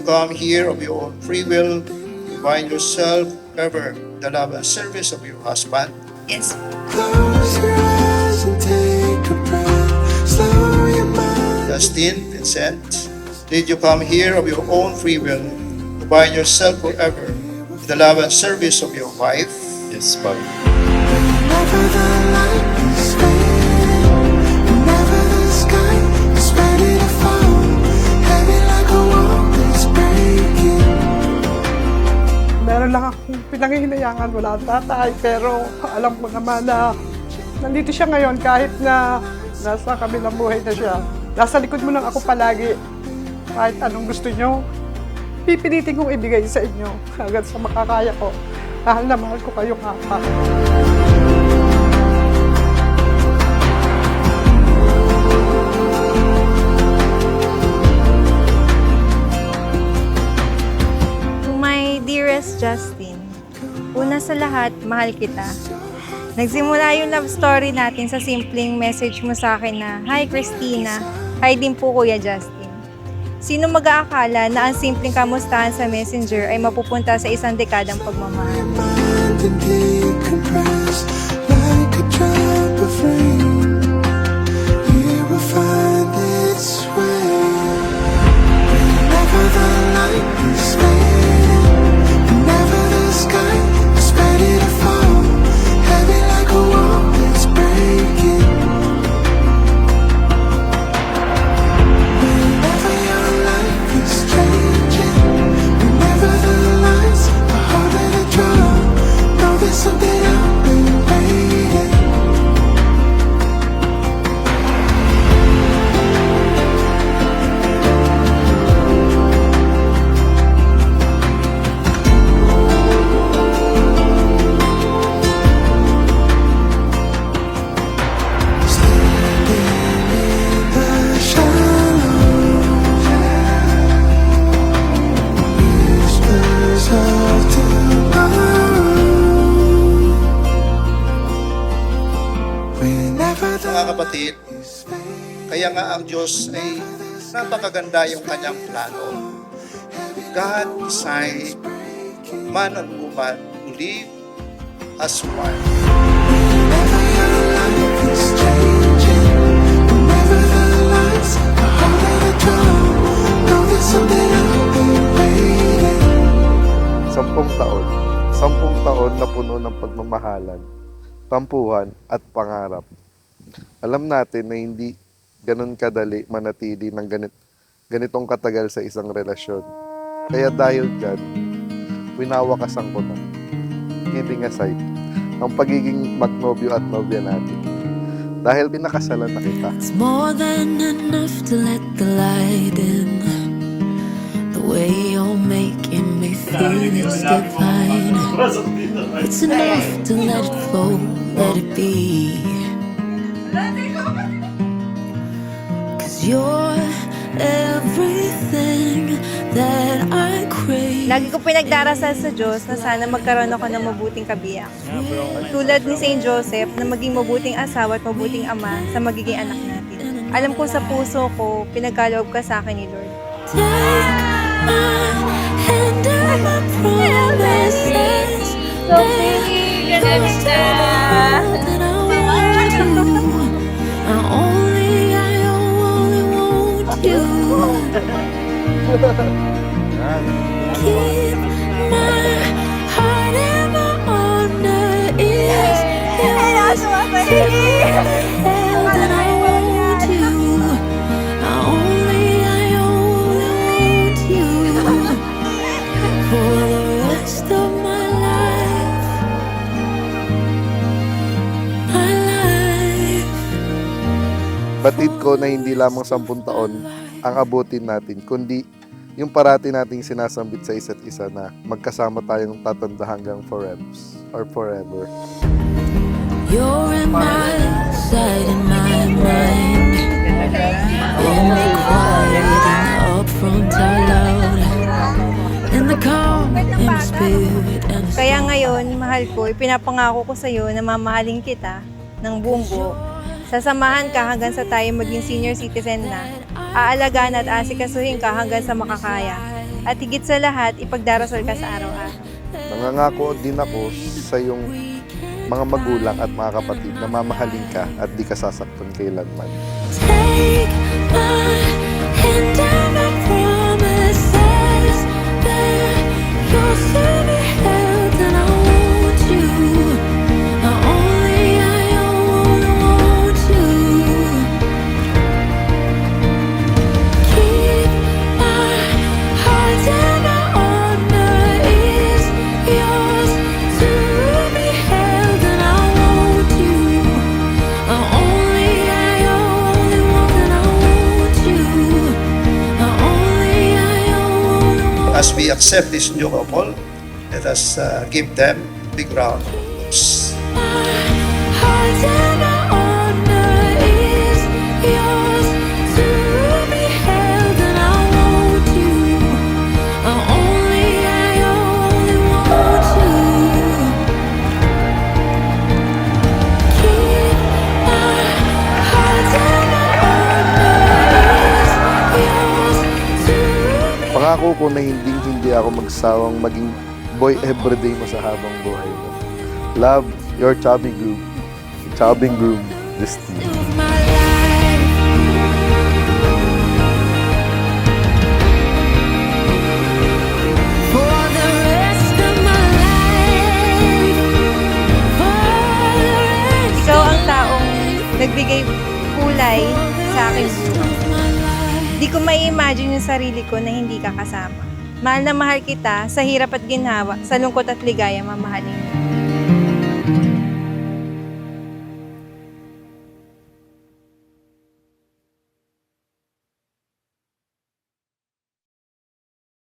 come here of your own free will to bind yourself ever the love and service of your husband? Yes. Close your eyes and take a breath. Slow your mind. Justin, Vincent, did you come here of your own free will to bind yourself forever to the love and service of your wife? Yes, Pag. Whenever the light is fading, whenever the sky is ready to fall, heavy like a wall that's breaking. Meron lang akong pinanghihinayangan, wala ang tatay, pero alam ko naman na nandito siya ngayon kahit na nasa kabilang buhay na siya. Nasa likod mo lang ako palagi. Kahit anong gusto nyo, pipilitin kong ibigay sa inyo hanggang sa makakaya ko. Mahal na mahal ko kayong apat. My dearest Justin, una sa lahat, mahal kita. Nagsimula yung love story natin sa simpleng message mo sa akin na, "Hi Christina, hi din po Kuya Justin." Sino mag-aakala na ang simpleng kamustahan sa messenger ay mapupunta sa isang dekadang pagmamahal? Mind and decompress like a drop of rain. It will find its way. Whenever the light is fading, whenever the sky is ready to fall, heavy like a wall that's breaking. Whenever your life is changing, whenever the lights are harder to draw, know there's something out there waiting. Standing in the shallows, whispers of tomorrow. Whenever the Mga kapatid, is fading, kaya nga ang Diyos ay napakaganda yung kanyang plano. God designed man and woman to live as one. whenever your life is changing, whenever the lights are harder to draw, know there's something out there waiting. 10 taon na puno ng pagmamahalan, tampuhan at pangarap. Alam natin na hindi ganun kadali manatili ng ganitong katagal sa isang relasyon. Kaya dahil dyan, winawakasan ko na, kidding aside, ang pagiging magnobyo at nobya natin. Dahil pinakasalan na kita. It's more than enough to let the light in. The way you're making me feel it's divine. It's enough to let it flow, let it be. 'Cause you're everything that I crave. Lagi ko pinagdarasal sa Diyos na sana magkaroon ako ng mabuting kabiyak. Tulad ni Saint Joseph na maging mabuting asawa at mabuting ama sa magiging anak natin. Alam ko sa puso ko, pinagkaloob ka sa akin ni Lord. Take my hand and my promises. So pretty, Close to the world that I want you. I only want you. Keep my heart in my honor is yours. Take the hand and I want you. I only want you for the rest of my life. My life. Batid ko na hindi lamang 10 taon ang abutin natin, kundi yung parati nating sinasambit sa isa't isa na magkasama tayong tatanda hanggang forever. You're in my sight, in my mind. In the quiet, in the upfront, out loud. In the calm, in the spirit, and the Kaya ngayon, mahal ko, ipinapangako ko sa iyo na mamahalin kita ng buong buo. Sasamahan ka hanggang sa tayo maging senior citizen na. Aalagaan at asikasuhin ka hanggang sa makakaya. At higit sa lahat, ipagdarasal ka sa araw-araw. Nangangako din ako sa iyong mga magulang at mga kapatid na mamahalin ka at di ka sasaktan kailanman. Take my hand and my promises that you'll still be held and I want you. I only want you. Keep my heart and my honor is yours to be held and I want you. I only want and I want you. I only want. As we accept this new couple, let us give them a big round of applause. Heart and my honor is yours to be held and I want you. I only want you. Keep my heart and my honor is yours to be. Pangako ko na hindi ako magsawang maging boy everyday mo sa habang buhay mo. Love, your chubby groom, Justine. My life. For the rest of my life. For the rest Ikaw ang taong nagbigay kulay sa aking buhay. of my life. Di ko mai-imagine yung sarili ko na hindi ka kasama. Mahal na mahal kita sa hirap at ginhawa, sa lungkot at ligaya, mamahalin mo.